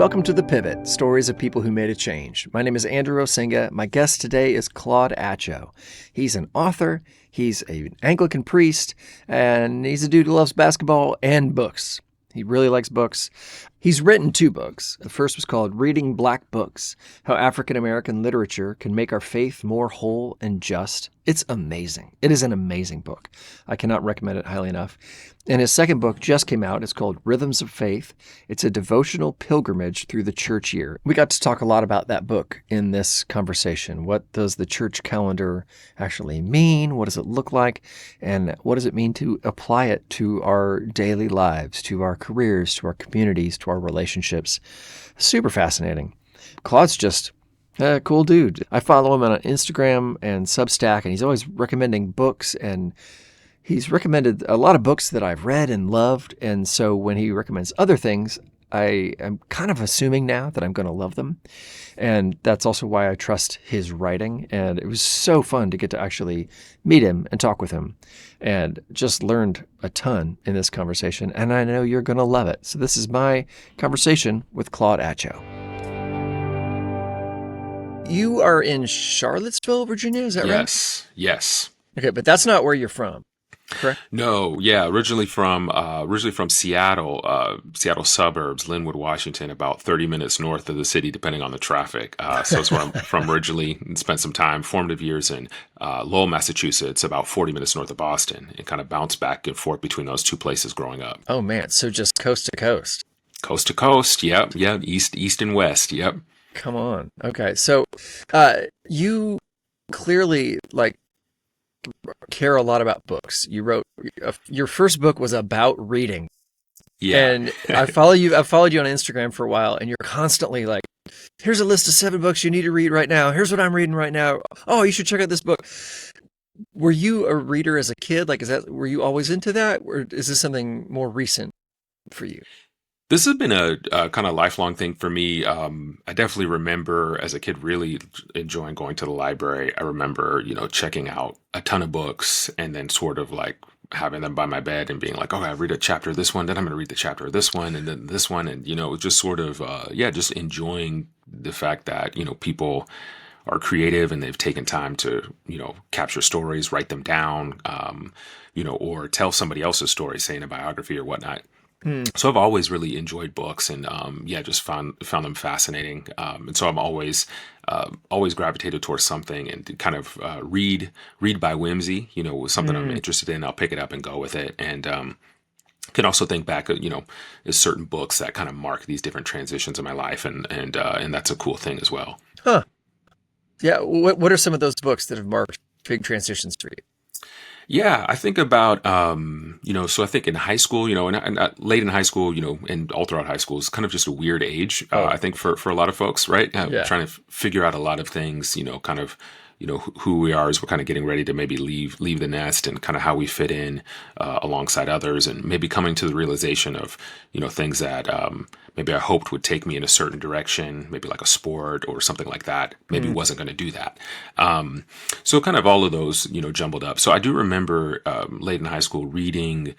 Welcome to The Pivot, stories of people who made a change. My name is Andrew Osenga. My guest today is Claude Atcho. He's an author, he's an Anglican priest, and he's a dude who loves basketball and books. He really likes books. He's written 2 books. The first was called Reading Black Books, How African American Literature Can Make Our Faith More Whole and Just. It's amazing. It is an amazing book. I cannot recommend it highly enough. And his second book just came out. It's called Rhythms of Faith. It's a devotional pilgrimage through the church year. We got to talk a lot about that book in this conversation. What does the church calendar actually mean? What does it look like? And what does it mean to apply it to our daily lives, to our careers, to our communities, to our relationships? Super fascinating. Claude's just a cool dude. I follow him on Instagram and Substack, and he's always recommending books, and he's recommended a lot of books that I've read and loved. And so when he recommends other things, I am kind of assuming now that I'm going to love them. And that's also why I trust his writing. And it was so fun to get to actually meet him and talk with him, and just learned a ton in this conversation. And I know you're going to love it. So this is my conversation with Claude Atcho. You are in Charlottesville, Virginia, is that right? Yes. Okay, but that's not where you're from, correct? No, yeah, originally from Seattle, Seattle suburbs, Linwood, Washington, about 30 minutes north of the city, depending on the traffic. So that's where I'm from originally, and spent some time, formative years in Lowell, Massachusetts, about 40 minutes north of Boston, and kind of bounced back and forth between those two places growing up. Oh man, so just coast to coast. Coast to coast, yep, east and west, yep. Come on. Okay, so you clearly care a lot about books. You wrote your first book was about reading. Yeah. And I've followed you on Instagram for a while, and you're constantly like, here's a list of 7 books you need to read right now. Here's what I'm reading right now. Oh, you should check out this book. Were you a reader as a kid? Were you always into that? Or is this something more recent for you? This has been a kind of lifelong thing for me. I definitely remember as a kid really enjoying going to the library. I remember, checking out a ton of books and then sort of like having them by my bed and being like, oh, I read a chapter of this one, then I'm going to read the chapter of this one, and then this one. And, just sort of, just enjoying the fact that, people are creative and they've taken time to, capture stories, write them down, or tell somebody else's story, say in a biography or whatnot. So I've always really enjoyed books and, just found them fascinating. And so I'm always gravitated towards something and kind of read by whimsy, something I'm interested in, I'll pick it up and go with it. And can also think back, as certain books that kind of mark these different transitions in my life. And that's a cool thing as well. Huh. Yeah. What are some of those books that have marked big transitions for you? Yeah, I think about, so I think in high school, and late in high school, and all throughout high school is kind of just a weird age, I think for a lot of folks, right? Trying to figure out a lot of things, kind of, who we are as we're kind of getting ready to maybe leave the nest, and kind of how we fit in alongside others, and maybe coming to the realization of, things that maybe I hoped would take me in a certain direction, maybe like a sport or something like that, maybe wasn't going to do that. So kind of all of those, jumbled up. So I do remember late in high school reading,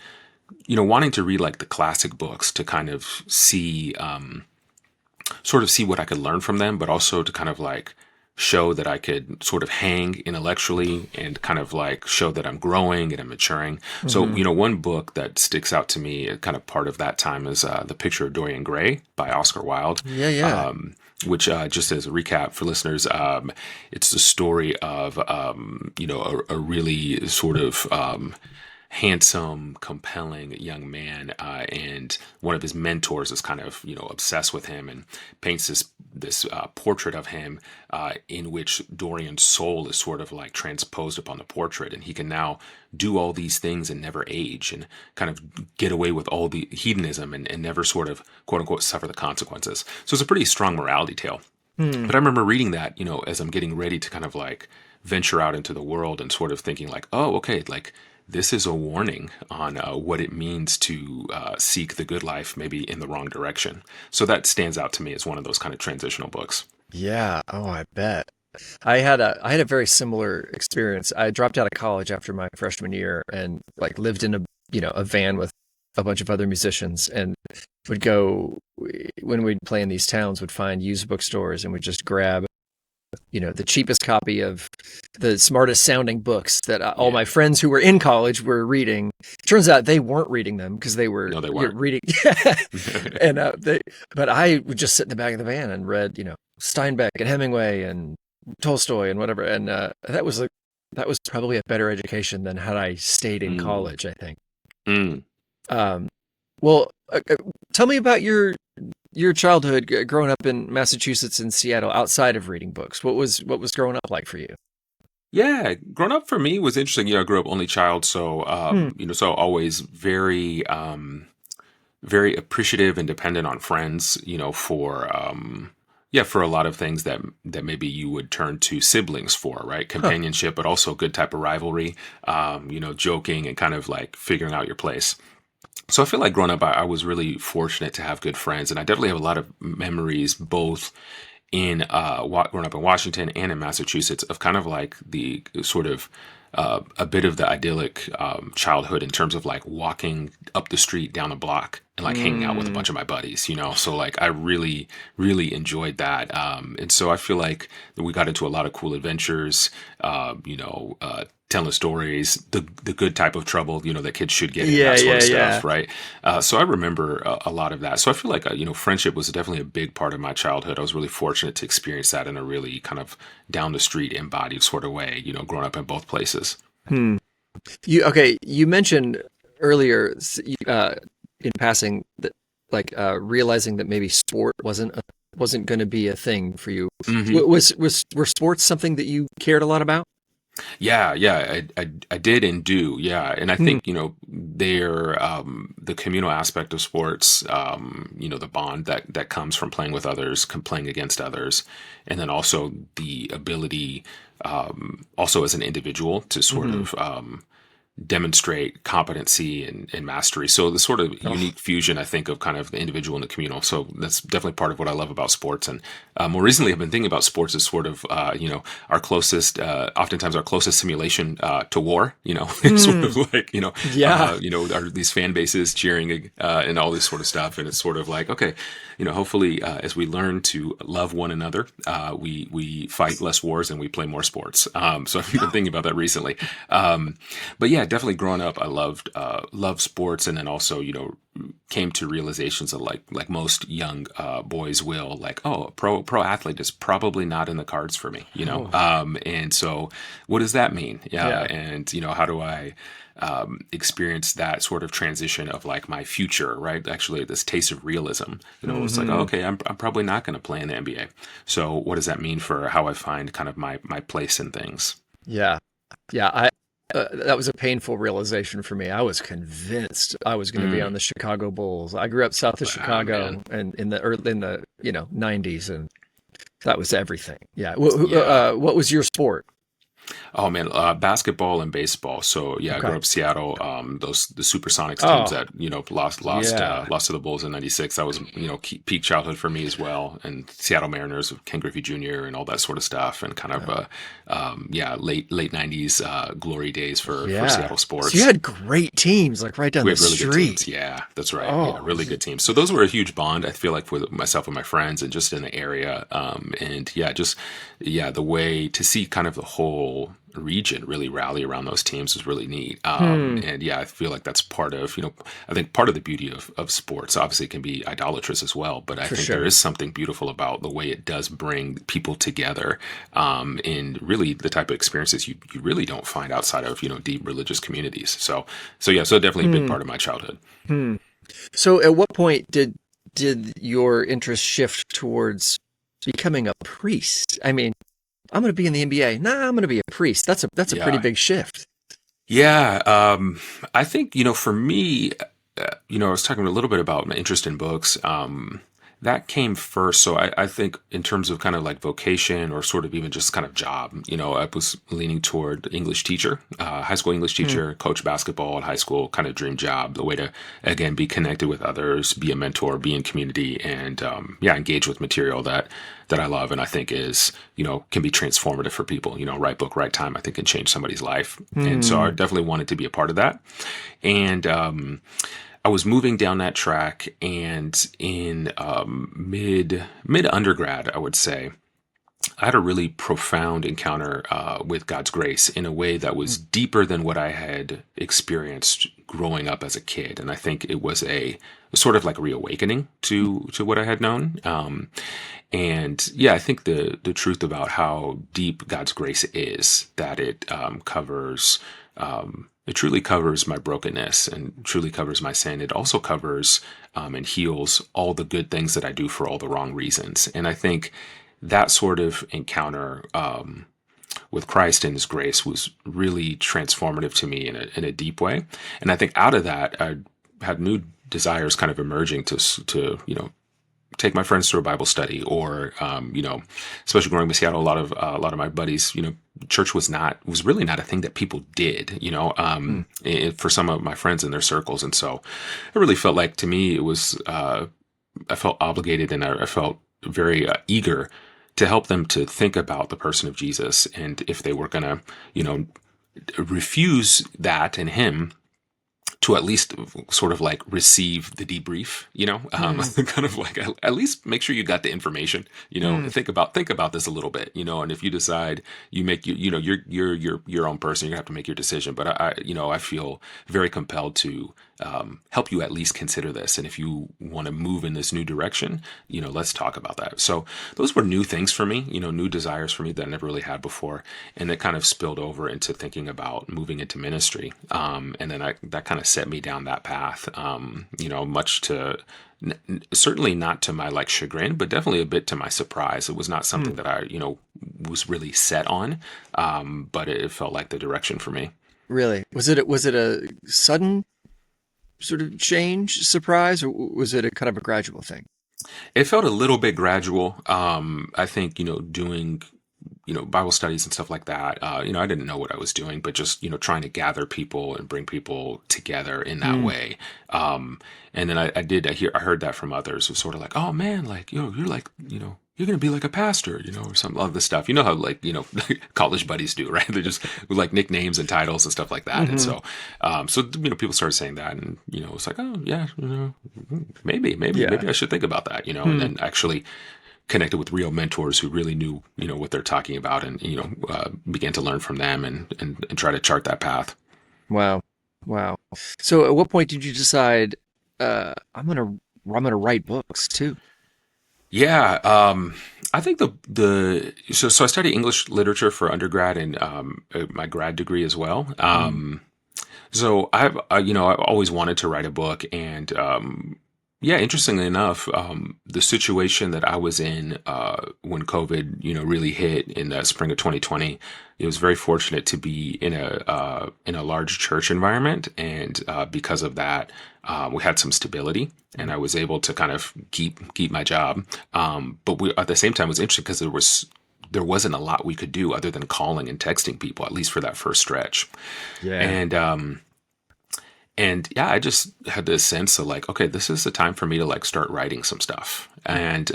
wanting to read like the classic books to kind of see, sort of see what I could learn from them, but also to kind of like show that I could sort of hang intellectually and kind of like show that I'm growing and I'm maturing. So, one book that sticks out to me, kind of part of that time, is The Picture of Dorian Gray by Oscar Wilde. Yeah. Which, just as a recap for listeners, it's the story of, a really sort of handsome, compelling young man, and one of his mentors is kind of, obsessed with him and paints this portrait of him, in which Dorian's soul is sort of like transposed upon the portrait, and he can now do all these things and never age, and kind of get away with all the hedonism and never sort of quote unquote suffer the consequences. So it's a pretty strong morality tale. But I remember reading that, as I'm getting ready to kind of like venture out into the world, and sort of thinking like, oh, okay, like this is a warning on what it means to seek the good life, maybe in the wrong direction. So that stands out to me as one of those kind of transitional books. Yeah. Oh, I bet. I had a very similar experience. I dropped out of college after my freshman year and lived in a van with a bunch of other musicians, and would go when we'd play in these towns, would find used bookstores and would just grab, the cheapest copy of the smartest sounding books that all my friends who were in college were reading. Turns out they weren't reading them because they were reading. And but I would just sit in the back of the van and read, Steinbeck and Hemingway and Tolstoy and whatever. And that was probably a better education than had I stayed in college, I think. Well, tell me about your childhood growing up in Massachusetts and Seattle outside of reading books. What was growing up like for you? Yeah, growing up for me was interesting. I grew up only child, so so always very very appreciative and dependent on friends, for a lot of things that maybe you would turn to siblings for, right? Companionship, but also a good type of rivalry, joking and kind of like figuring out your place. So I feel like growing up, I was really fortunate to have good friends, and I definitely have a lot of memories, both in growing up in Washington and in Massachusetts, of kind of like the sort of a bit of the idyllic childhood in terms of like walking up the street down a block and like hanging out with a bunch of my buddies, So like I really, really enjoyed that. And so I feel like we got into a lot of cool adventures, telling stories, the good type of trouble, that kids should get in, that sort of stuff, right? So I remember a lot of that. So I feel like, friendship was definitely a big part of my childhood. I was really fortunate to experience that in a really kind of down the street embodied sort of way, growing up in both places. You mentioned earlier in passing that realizing that maybe sport wasn't going to be a thing for you. Were sports something that you cared a lot about? Yeah, I did and do, yeah, and I think they're the communal aspect of sports, the bond that comes from playing with others, playing against others, and then also the ability, also as an individual to sort of demonstrate competency and mastery. So the sort of unique fusion, I think, of kind of the individual and the communal. So that's definitely part of what I love about sports. And more recently, I've been thinking about sports as sort of, our closest, oftentimes our closest simulation to war. It's sort of like, are these fan bases cheering and all this sort of stuff. And it's sort of like, okay, hopefully as we learn to love one another, we fight less wars and we play more sports. So I've been thinking about that recently. But yeah, definitely growing up, I loved sports, and then also, came to realizations of like most young boys will, like, oh, pro athlete is probably not in the cards for me, and so what does that mean? And how do I experience that sort of transition of like my future, right? Actually, this taste of realism, it's like, oh, okay, I'm probably not going to play in the NBA. So what does that mean for how I find kind of my place in things? Yeah. That was a painful realization for me. I was convinced I was going to be on the Chicago Bulls. I grew up south of Chicago and in the 90s, and that was everything. Yeah. What was your sport? Oh man, basketball and baseball. So yeah, I grew up in Seattle. The Supersonics teams that lost to the Bulls in '96. That was peak childhood for me as well. And Seattle Mariners of Ken Griffey Jr. and all that sort of stuff, and kind of late '90s glory days for Seattle sports. So you had great teams, like right down the really street. Good teams. Yeah, that's right. Oh. Yeah, really good teams. So those were a huge bond, I feel like, with myself and my friends, and just in the area. The way to see kind of the whole region really rally around those teams was really neat. And yeah, I feel like that's part of, I think part of the beauty of sports. Obviously it can be idolatrous as well, but I think there is something beautiful about the way it does bring people together, in really the type of experiences you really don't find outside of, deep religious communities. So definitely a big part of my childhood. So at what point did your interest shift towards becoming a priest? I mean, I'm going to be in the NBA. Nah, I'm going to be a priest. That's a pretty big shift. Yeah. I think, for me, I was talking a little bit about my interest in books. That came first. So I think in terms of kind of like vocation or sort of even just kind of job, I was leaning toward English teacher, high school English teacher, coach basketball in high school, kind of dream job, the way to, again, be connected with others, be a mentor, be in community, and engage with material that I love and I think is, can be transformative for people. Right book, right time, I think can change somebody's life. And so I definitely wanted to be a part of that. And I was moving down that track, and in mid undergrad, I would say, I had a really profound encounter with God's grace in a way that was deeper than what I had experienced growing up as a kid, and I think it was a sort of like a reawakening to what I had known. And yeah, I think the truth about how deep God's grace is, that it covers. It truly covers my brokenness and truly covers my sin. It also covers and heals all the good things that I do for all the wrong reasons. And I think that sort of encounter with Christ and His grace was really transformative to me in a deep way. And I think out of that, I had new desires kind of emerging to take my friends through a Bible study, or especially growing up in Seattle, a lot of my buddies, church was really not a thing that people did, for some of my friends in their circles, and so it really felt like, to me, it was I felt obligated, and I felt very eager to help them to think about the person of Jesus, and if they were gonna refuse that and Him, to at least sort of like receive the debrief, kind of like at least make sure you got the information, think about this a little bit, and if you decide you make you're your own person, you're gonna have to make your decision. But I feel very compelled to help you at least consider this. And if you want to move in this new direction, let's talk about that. So those were new things for me, new desires for me that I never really had before. And it kind of spilled over into thinking about moving into ministry. And then that kind of set me down that path, much to certainly not to my chagrin, but definitely a bit to my surprise. It was not something that I, was really set on. But it felt like the direction for me. Really? Was it a sudden sort of change, surprise, or was it a kind of a gradual thing? It felt a little bit gradual. I think, doing, Bible studies and stuff like that. I didn't know what I was doing, but just, trying to gather people and bring people together in that way. And then I heard that from others who sort of like, oh man, you're like, you're going to be like a pastor, or some of this stuff. You know how college buddies do, right? They're just with nicknames and titles and stuff like that. And so, people started saying that, and, it's like, oh yeah, maybe I should think about that, and then actually connected with real mentors who really knew, what they're talking about, and, began to learn from them and try to chart that path. Wow. So at what point did you decide, I'm going to write books too? Yeah, I think so I studied English literature for undergrad and my grad degree as well. So I've always wanted to write a book, and interestingly enough, the situation that I was in when COVID really hit in the spring of 2020, it was very fortunate to be in a large church environment, and because of that, we had some stability, and I was able to kind of keep my job. But at the same time, it was interesting because there wasn't a lot we could do other than calling and texting people, at least for that first stretch. Yeah. And yeah, I just had this sense of okay, this is the time for me to start writing some stuff. And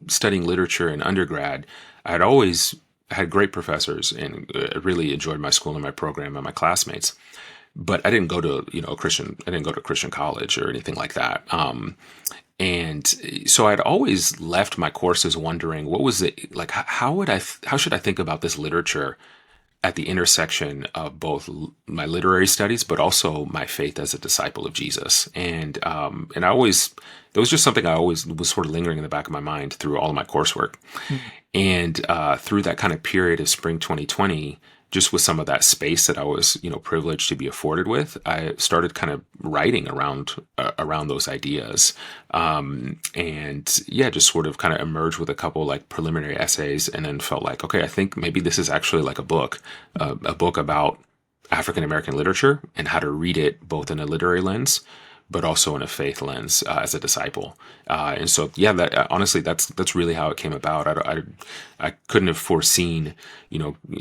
studying literature in undergrad, I had always had great professors, and really enjoyed my school and my program and my classmates. But I didn't go to Christian college or anything like that. And so I'd always left my courses wondering, what was it like? How should I think about this literature at the intersection of both my literary studies, but also my faith as a disciple of Jesus? And that was just something I always was sort of lingering in the back of my mind through all of my coursework. And through that kind of period of spring 2020, just with some of that space that I was, privileged to be afforded with, I started kind of writing around those ideas, and yeah, just sort of kind of emerged with a couple preliminary essays, and then felt like, okay, I think maybe this is actually a book about African American literature and how to read it both in a literary lens, but also in a faith lens as a disciple. And so, yeah, that honestly, that's really how it came about. I couldn't have foreseen,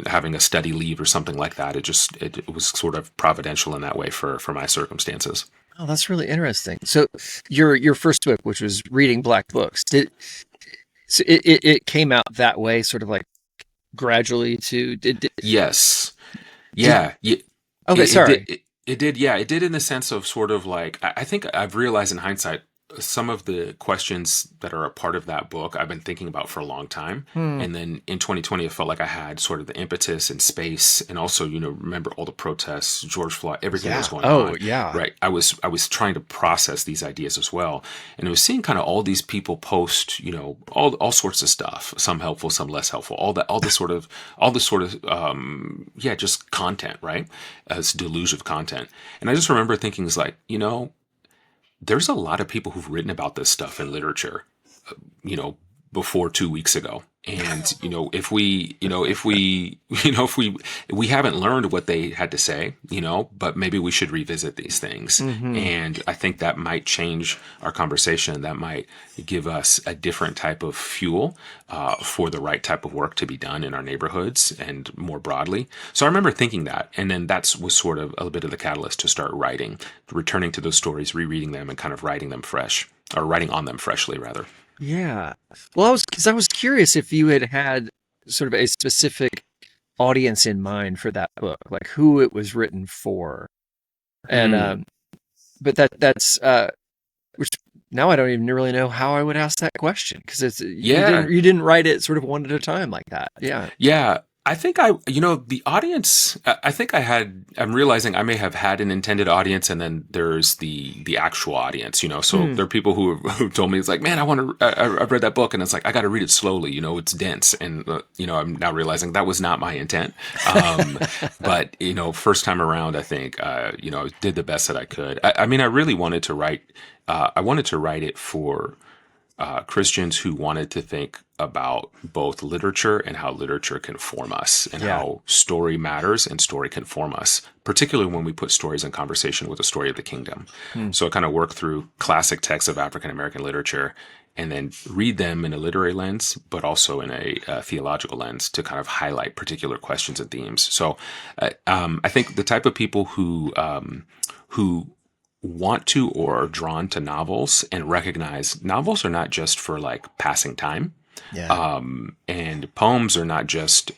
having a study leave or something like that. It was sort of providential in that way for my circumstances. Oh, that's really interesting. So your first book, which was Reading Black Books, it came out that way, sort of gradually to Yes. Yeah. Okay, sorry. It did, yeah. It did in the sense of sort of like, I think I've realized in hindsight, some of the questions that are a part of that book I've been thinking about for a long time. Hmm. And then in 2020, it felt like I had sort of the impetus and space. And also, remember all the protests, George Floyd, everything that was Yeah. going Oh, on. yeah. Right. I was trying to process these ideas as well. And I was seeing kind of all these people post, all sorts of stuff, some helpful, some less helpful, all the sort of, yeah, just content, right? As deluge of content. And I just remember thinking, it's like, there's a lot of people who've written about this stuff in literature, you know, before 2 weeks ago. And, if we haven't learned what they had to say, but maybe we should revisit these things. Mm-hmm. And I think that might change our conversation. That might give us a different type of fuel for the right type of work to be done in our neighborhoods and more broadly. So I remember thinking that. And then that was sort of a bit of the catalyst to start writing, returning to those stories, rereading them, and kind of writing them fresh, or writing on them freshly, rather. Yeah. Well, I was curious if you had sort of a specific audience in mind for that book, like who it was written for. And but that's which now I don't even really know how I would ask that question, because Yeah. you didn't write it sort of one at a time like that. Yeah. Yeah. I think the audience, I'm realizing I may have had an intended audience, and then there's the actual audience, so there are people who told me, it's like, man, I've read that book, and it's like, I got to read it slowly, it's dense. And, I'm now realizing that was not my intent. But, first time around, I think, did the best that I could. I mean, I really wanted to write it for Christians who wanted to think about both literature and how literature can form us, and how story matters and story can form us, particularly when we put stories in conversation with the story of the kingdom. So I kind of work through classic texts of African American literature and then read them in a literary lens, but also in a theological lens, to kind of highlight particular questions and themes. So I think the type of people who want to or are drawn to novels and recognize novels are not just for like passing time. Yeah. And poems are not just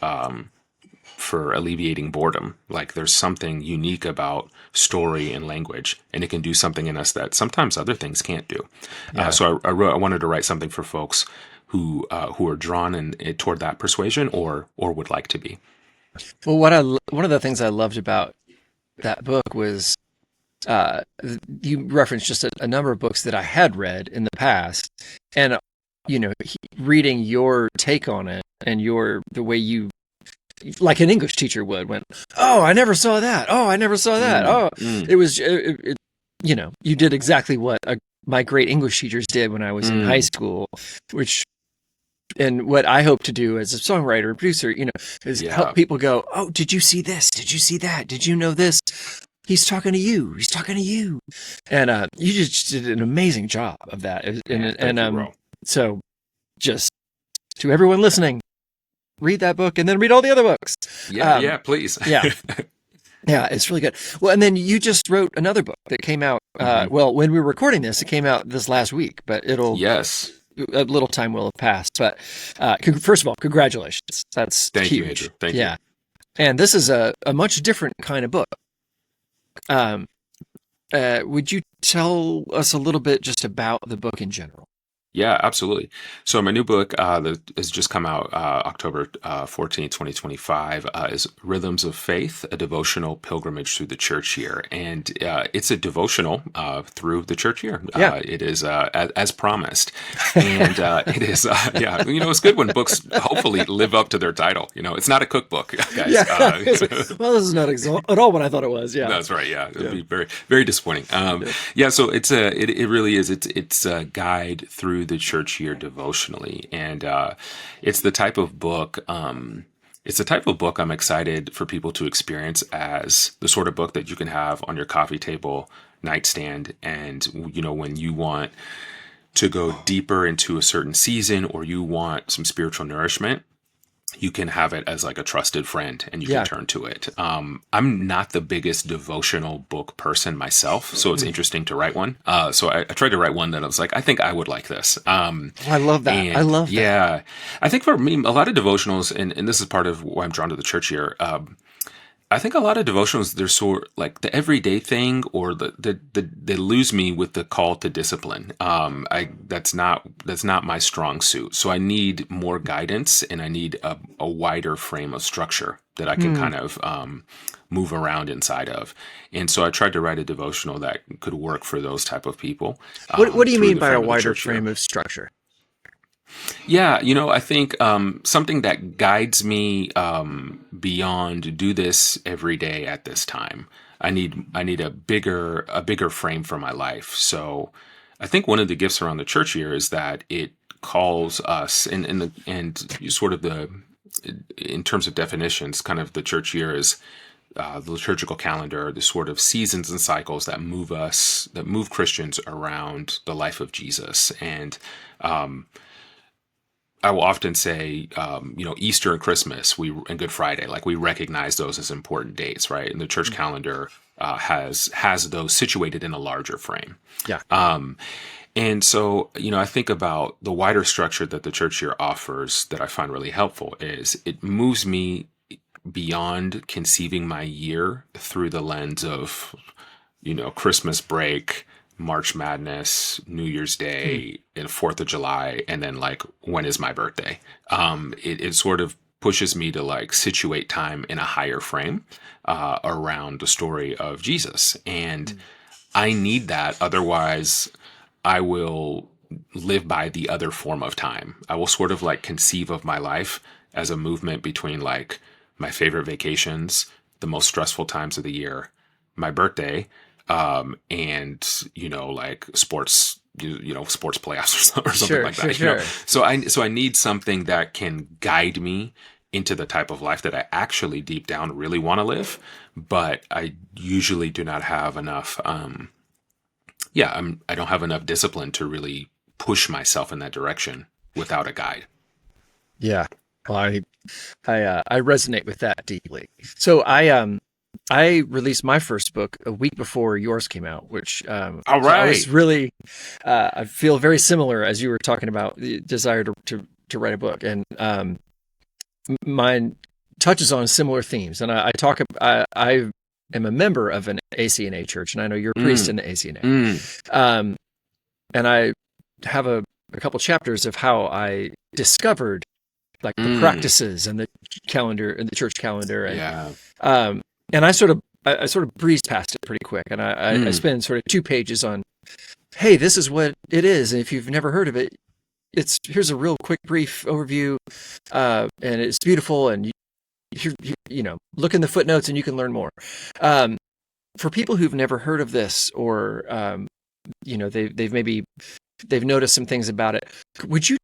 for alleviating boredom. Like, there's something unique about story and language, and it can do something in us that sometimes other things can't do. So I wanted to write something for folks who are drawn toward that persuasion, or would like to be. Well, one of the things I loved about that book was you referenced just a number of books that I had read in the past, and reading your take on it, and the way you, like an English teacher would, went, oh, I never saw that. Oh, I never saw that. It was, you did exactly what my great English teachers did when I was in high school, and what I hope to do as a songwriter and producer, is help people go, oh, did you see this? Did you see that? Did you know this? He's talking to you. He's talking to you. And you just did an amazing job of that. So just to everyone listening, read that book and then read all the other books. Yeah, please. Yeah. Yeah, it's really good. Well, and then you just wrote another book that came out, well, when we were recording this, it came out this last week, but Yes. A little time will have passed. But first of all, congratulations. That's Thank huge. you, Andrew. Thank you. And this is a much different kind of book. Would you tell us a little bit just about the book in general? Yeah, absolutely. So my new book that has just come out October 14th, 2025, is Rhythms of Faith, a devotional pilgrimage through the church year. And it's a devotional through the church year. It is as promised. And it is, it's good when books hopefully live up to their title. It's not a cookbook, guys. Yeah. Well, this is not at all what I thought it was. Yeah. That's right. Yeah. It'd be very, very disappointing. So it really is. It's a guide through the church year devotionally, and it's the type of book I'm excited for people to experience as the sort of book that you can have on your coffee table nightstand, and when you want to go deeper into a certain season, or you want some spiritual nourishment, you can have it as like a trusted friend, and you can turn to it. I'm not the biggest devotional book person myself, so it's interesting to write one. So I tried to write one that I was like, I think I would like this. I love that. I love that. Yeah. I think for me, a lot of devotionals, and this is part of why I'm drawn to the church year, I think a lot of devotionals, they're sort like the everyday thing, or they lose me with the call to discipline. That's not my strong suit. So I need more guidance, and I need a wider frame of structure that I can kind of move around inside of. And so I tried to write a devotional that could work for those type of people. What do you Through mean the by a frame of the wider church year. frame of structure? Yeah, I think something that guides me beyond do this every day at this time. I need a bigger frame for my life. So I think one of the gifts around the church year is that it calls us and sort of the in terms of definitions, kind of the church year is the liturgical calendar, the sort of seasons and cycles that move Christians around the life of Jesus. And I will often say, Easter and Christmas, and Good Friday, like we recognize those as important dates, right? And the church calendar has those situated in a larger frame. Yeah. And so, I think about the wider structure that the church year offers that I find really helpful is it moves me beyond conceiving my year through the lens of, Christmas break, March Madness, New Year's Day, and 4th of July, and then like, when is my birthday? It sort of pushes me to like situate time in a higher frame around the story of Jesus. And I need that. Otherwise, I will live by the other form of time. I will sort of like conceive of my life as a movement between like my favorite vacations, the most stressful times of the year, my birthday, and like sports, sports playoffs or something like that. Sure. So I need something that can guide me into the type of life that I actually deep down really want to live, but I usually do not have enough. I don't have enough discipline to really push myself in that direction without a guide. Yeah. Well, I resonate with that deeply. So I released my first book a week before yours came out, which All so right. I was really I feel very similar as you were talking about the desire to write a book, and mine touches on similar themes. And I am a member of an ACNA church, and I know you're a priest in the ACNA. And I have a couple chapters of how I discovered like the practices and the calendar and the church calendar, and I sort of breezed past it pretty quick, and I spend sort of 2 pages on, hey, this is what it is, and if you've never heard of it, here's a real quick brief overview, and it's beautiful, and you look in the footnotes and you can learn more. For people who've never heard of this, or they've noticed some things about it, would you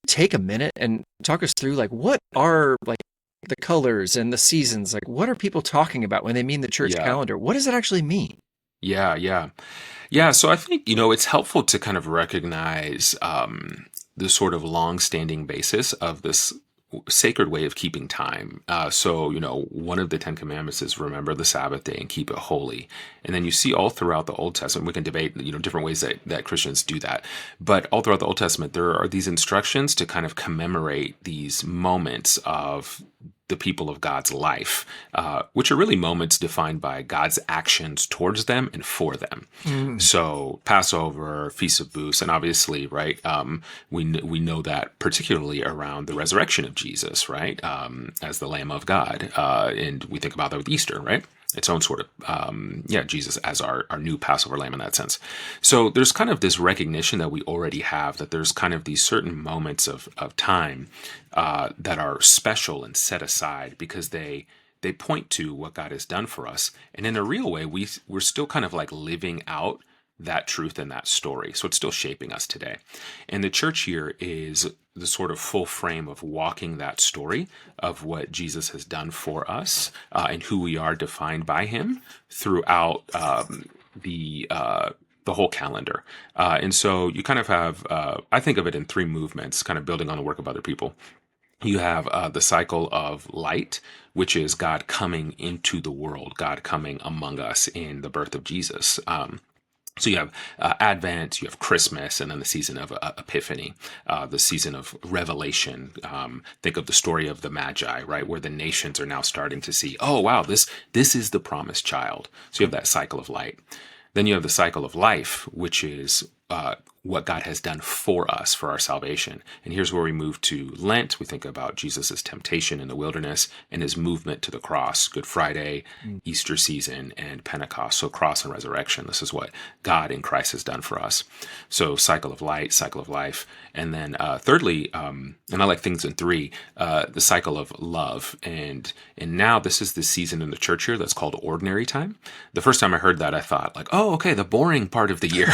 take a minute and talk us through like what are like the colors and the seasons? Like, what are people talking about when they mean the church calendar? What does it actually mean? Yeah. So I think, it's helpful to kind of recognize the sort of long-standing basis of this sacred way of keeping time. So, one of the 10 commandments is remember the Sabbath day and keep it holy. And then you see all throughout the Old Testament, we can debate, different ways that Christians do that. But all throughout the Old Testament, there are these instructions to kind of commemorate these moments of the people of God's life, which are really moments defined by God's actions towards them and for them. So Passover, Feast of Booths, and obviously, right, we know that particularly around the resurrection of Jesus, right, as the Lamb of God. And we think about that with Easter, right? Its own sort of, Jesus as our new Passover lamb in that sense. So there's kind of this recognition that we already have, that there's kind of these certain moments of time that are special and set aside because they point to what God has done for us. And in a real way, we're still kind of like living out that truth and that story. So it's still shaping us today. And the church here is the sort of full frame of walking that story of what Jesus has done for us and who we are defined by him throughout the whole calendar. And so you kind of have, I think of it in 3 movements, kind of building on the work of other people. You have the cycle of light, which is God coming into the world, God coming among us in the birth of Jesus. So you have Advent, you have Christmas, and then the season of Epiphany, the season of Revelation. Think of the story of the Magi, right, where the nations are now starting to see, oh wow, this is the promised child. So you have that cycle of light. Then you have the cycle of life, which is what God has done for us, for our salvation. And here's where we move to Lent. We think about Jesus' temptation in the wilderness and his movement to the cross, Good Friday, Easter season, and Pentecost. So cross and resurrection. This is what God in Christ has done for us. So cycle of light, cycle of life. And then thirdly, and I like things in three, the cycle of love. And now this is the season in the church here that's called ordinary time. The first time I heard that, I thought like, oh, okay, the boring part of the year.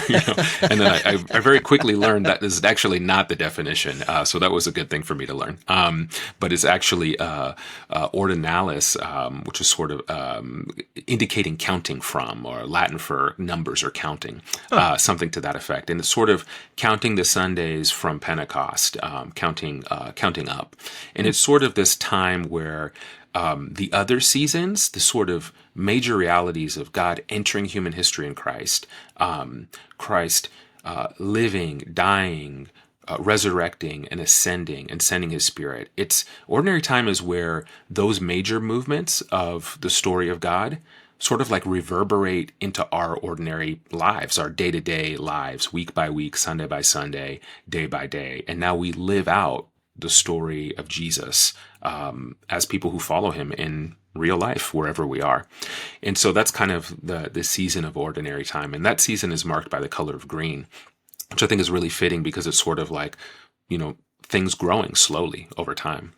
And then I very quickly learned that this is actually not the definition. So that was a good thing for me to learn. But it's actually ordinalis, which is sort of indicating counting from, or Latin for numbers or counting, something to that effect. And it's sort of counting the Sundays from Pentecost, counting up. And it's sort of this time where the other seasons, the sort of major realities of God entering human history in Christ, Christ living, dying, resurrecting, and ascending, and sending his spirit. It's ordinary time is where those major movements of the story of God sort of like reverberate into our ordinary lives, our day-to-day lives, week by week, Sunday by Sunday, day by day. And now we live out the story of Jesus as people who follow him in real life, wherever we are. And so that's kind of the season of ordinary time. And that season is marked by the color of green, which I think is really fitting because it's sort of like, things growing slowly over time,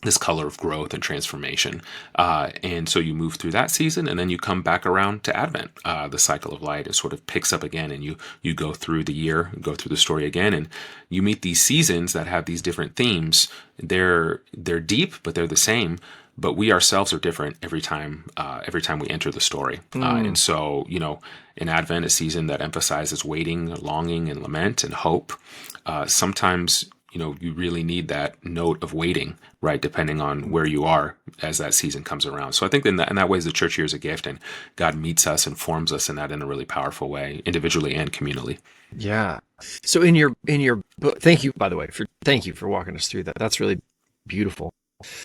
this color of growth and transformation. And so you move through that season, and then you come back around to Advent. The cycle of light, it sort of picks up again, and you go through the year, go through the story again, and you meet these seasons that have these different themes. They're deep, but they're the same. But we ourselves are different every time we enter the story. And so, in Advent, a season that emphasizes waiting, longing, and lament and hope. Sometimes, you really need that note of waiting, right? Depending on where you are as that season comes around. So I think in that way, the church year is a gift, and God meets us and forms us in that in a really powerful way, individually and communally. Yeah. So in your book, thank you, by the way, thank you for walking us through that. That's really beautiful.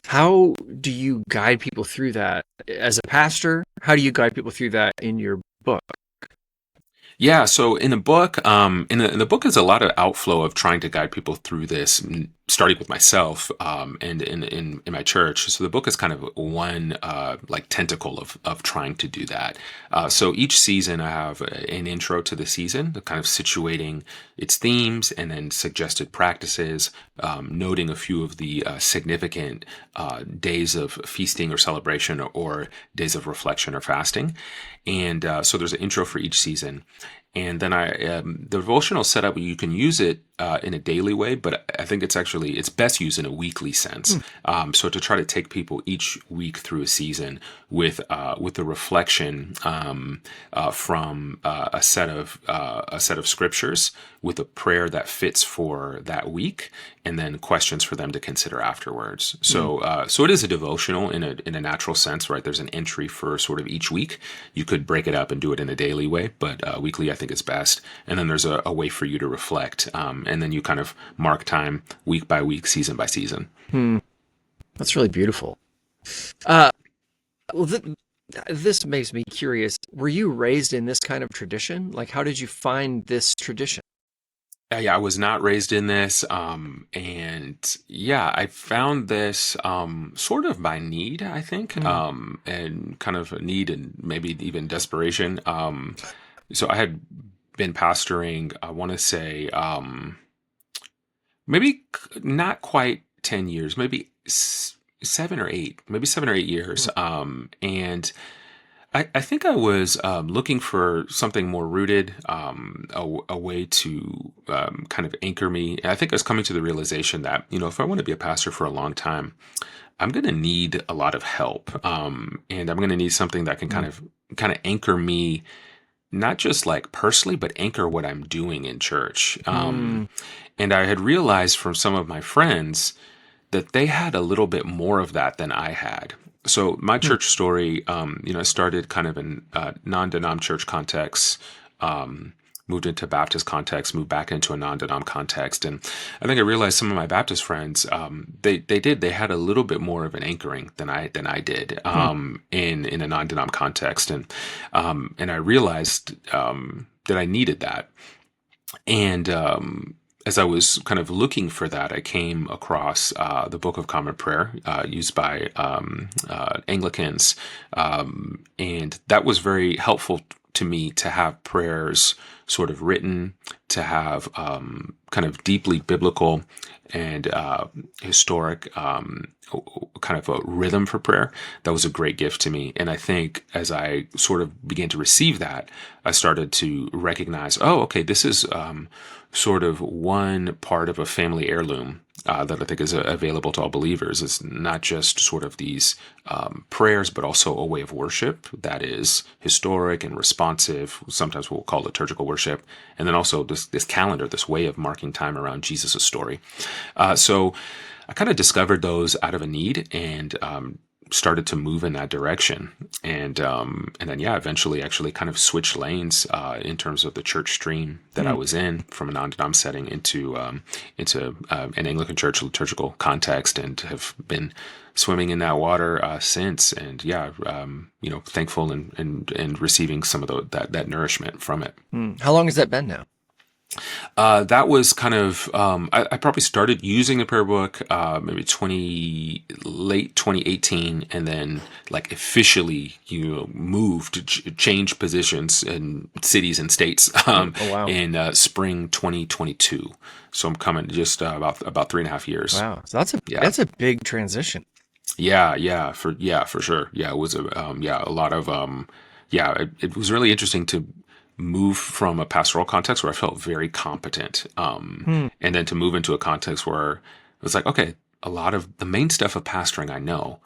How do you guide people through that as a pastor? How do you guide people through that in your book? Yeah, so in the book, in the book is a lot of outflow of trying to guide people through this, starting with myself and in my church. So the book is kind of one like tentacle of trying to do that. So each season I have an intro to the season, kind of situating its themes and then suggested practices, noting a few of the significant days of feasting or celebration or days of reflection or fasting. And so there's an intro for each season. And then the devotional setup, you can use it in a daily way, but I think it's best used in a weekly sense. So to try to take people each week through a season with a reflection from a set of scriptures, with a prayer that fits for that week, and then questions for them to consider afterwards. So it is a devotional in a natural sense, right? There's an entry for sort of each week. You could break it up and do it in a daily way, but weekly I think is best. And then there's a way for you to reflect, and then you kind of mark time week by week, season by season. That's really beautiful. Well, this makes me curious. Were you raised in this kind of tradition? Like, how did you find this tradition? Yeah, I was not raised in this. And yeah, I found this sort of by need, I think, and kind of a need and maybe even desperation. So I had been pastoring, I want to say, maybe not quite 10 years, maybe 7 or 8 years. And I think I was looking for something more rooted, a way to kind of anchor me. And I think I was coming to the realization that, if I want to be a pastor for a long time, I'm going to need a lot of help. And I'm going to need something that can kind of anchor me, not just like personally, but anchor what I'm doing in church. And I had realized from some of my friends that they had a little bit more of that than I had. So my church story, started kind of in non-denom church context, moved into Baptist context, moved back into a non-denom context. And I think I realized some of my Baptist friends, they had a little bit more of an anchoring than I did, in a non-denom context. And I realized, that I needed that. And, as I was kind of looking for that, I came across the Book of Common Prayer, used by Anglicans, and that was very helpful to me to have prayers sort of written, to have kind of deeply biblical and historic kind of a rhythm for prayer. That was a great gift to me. And I think as I sort of began to receive that, I started to recognize, oh, okay, this is sort of one part of a family heirloom that I think is available to all believers. It's not just sort of these prayers, but also a way of worship that is historic and responsive. Sometimes we'll call liturgical worship. And then also this calendar, this way of marking time around Jesus' story. So I kind of discovered those out of a need, and started to move in that direction. And then, eventually actually kind of switched lanes in terms of the church stream that I was in, from a non-denom setting into an Anglican church liturgical context, and have been swimming in that water since. And thankful and receiving some of that nourishment from it. How long has that been now? That was kind of, I probably started using the prayer book, maybe late 2018, and then like officially, moved, changed positions in cities and states, in spring 2022. So I'm coming just about 3.5 years. Wow. So that's a big transition. Yeah, for sure. Yeah, it was a lot of, it was really interesting to move from a pastoral context where I felt very competent, and then to move into a context where it was like, okay, a lot of the main stuff of pastoring I know,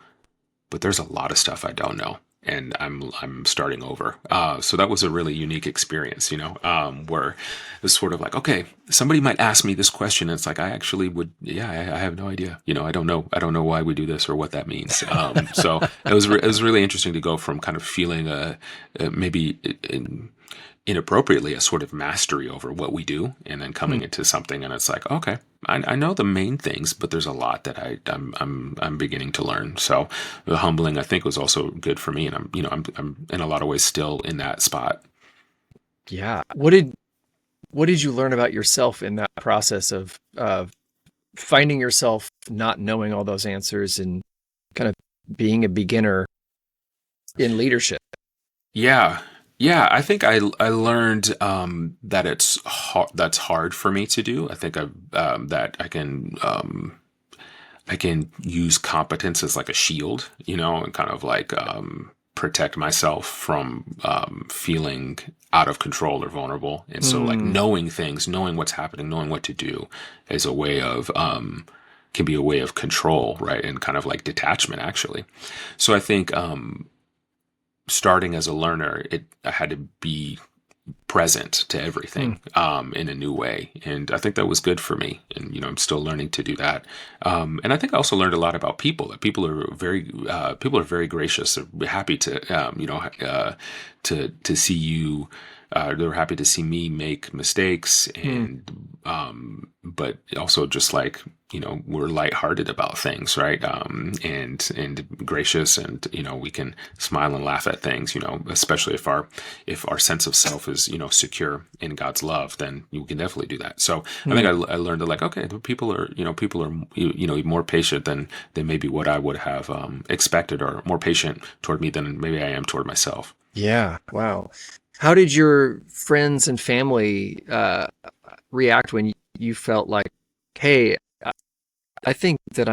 but there's a lot of stuff I don't know, and I'm starting over. So that was a really unique experience, where it's sort of like, okay, somebody might ask me this question, and it's like, I actually would, I have no idea. I don't know why we do this or what that means. So it was really interesting to go from kind of feeling maybe inappropriately a sort of mastery over what we do, and then coming into something, and it's like, okay, I know the main things, but there's a lot that I'm beginning to learn. So the humbling, I think, was also good for me, and I'm in a lot of ways still in that spot. Yeah. What did you learn about yourself in that process of finding yourself not knowing all those answers and kind of being a beginner in leadership? Yeah, I think I learned that that's hard for me to do. I think that I can use competence as like a shield, and kind of like protect myself from feeling out of control or vulnerable. And so like knowing things, knowing what's happening, knowing what to do is a way of can be a way of control, right? And kind of like detachment, actually. So I think starting as a learner, I had to be present to everything in a new way, and I think that was good for me. And I'm still learning to do that. And I think I also learned a lot about people. That people are very gracious. They're happy to to see you. They're happy to see me make mistakes, and but also just like we're lighthearted about things, right? And gracious, and we can smile and laugh at things. Especially if our sense of self is secure in God's love, then you can definitely do that. So I think I learned that, like, okay, people are more patient than maybe what I would have expected, or more patient toward me than maybe I am toward myself. Yeah. Wow. How did your friends and family react when you felt like, hey, I think that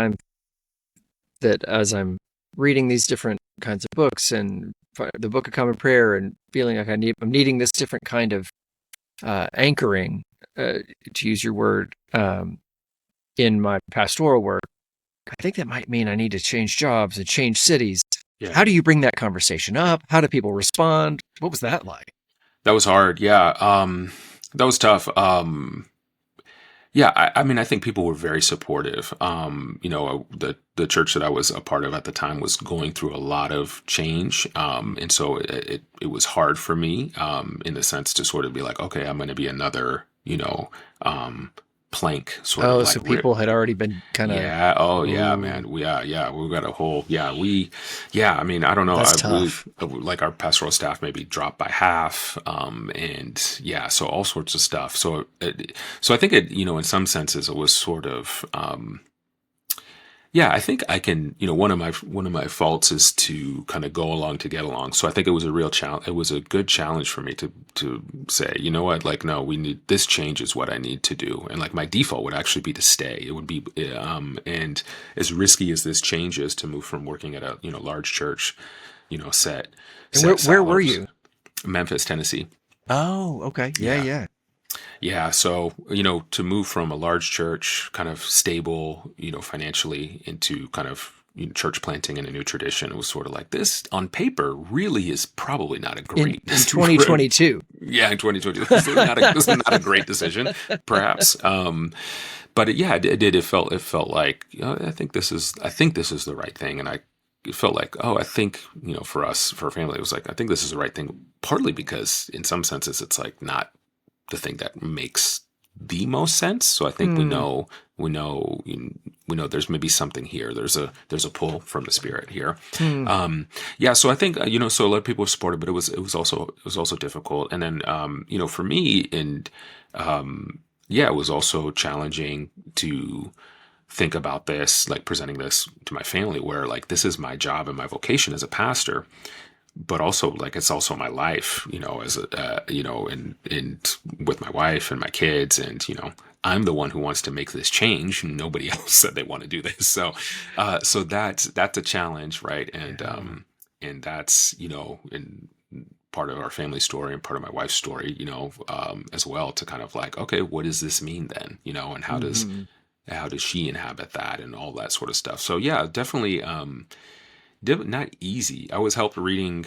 as I'm reading these different kinds of books and the Book of Common Prayer, and feeling like I'm needing this different kind of anchoring, to use your word, in my pastoral work, I think that might mean I need to change jobs and change cities. Yeah. How do you bring that conversation up? How do people respond? What was that like? That was hard. Yeah. That was tough. Yeah, I mean, I think people were very supportive. The church that I was a part of at the time was going through a lot of change, and so it was hard for me, in the sense to sort of be like, okay, I'm going to be another, plank, sort of Oh, like so people had already been kind of, yeah. Oh, yeah, oh, man. Yeah. We got a whole, yeah. I mean, I don't know. that's We tough. like our pastoral staff maybe dropped by half. And yeah, so all sorts of stuff. So I think in some senses it was sort of, yeah, I think I can, one of my faults is to kind of go along to get along. So I think it was a real challenge. It was a good challenge for me to say, you know what, like, no, we need this change is what I need to do. And like my default would actually be to stay. It would be, and as risky as this change is to move from working at a, large church, set And set where were salaries, you? Memphis, Tennessee. Oh, okay. Yeah, Yeah. yeah. Yeah, so, to move from a large church, kind of stable, financially, into kind of church planting in a new tradition, it was sort of like this on paper really is probably not a In great, in 2022. yeah, in 2020, this is not a great decision, perhaps. But it did. It felt like, I think this is the right thing, and it felt like, oh, I think, for us, for our family, it was like, I think this is the right thing, partly because in some senses it's like not the thing that makes the most sense. So I think Hmm. we know there's maybe something here. There's a pull from the spirit here. Hmm. Yeah. So I think so a lot of people supported, but it was also difficult. And then for me, and yeah, it was also challenging to think about this, like presenting this to my family, where like this is my job and my vocation as a pastor, but also like it's also my life, as a and with my wife and my kids, and I'm the one who wants to make this change. Nobody else said they want to do this, so that's a challenge, right? Yeah. And that's in part of our family story and part of my wife's story, as well, to kind of like, okay, what does this mean then, and Hmm. how does she inhabit that and all that sort of stuff. So yeah, definitely. Not easy. I was helped reading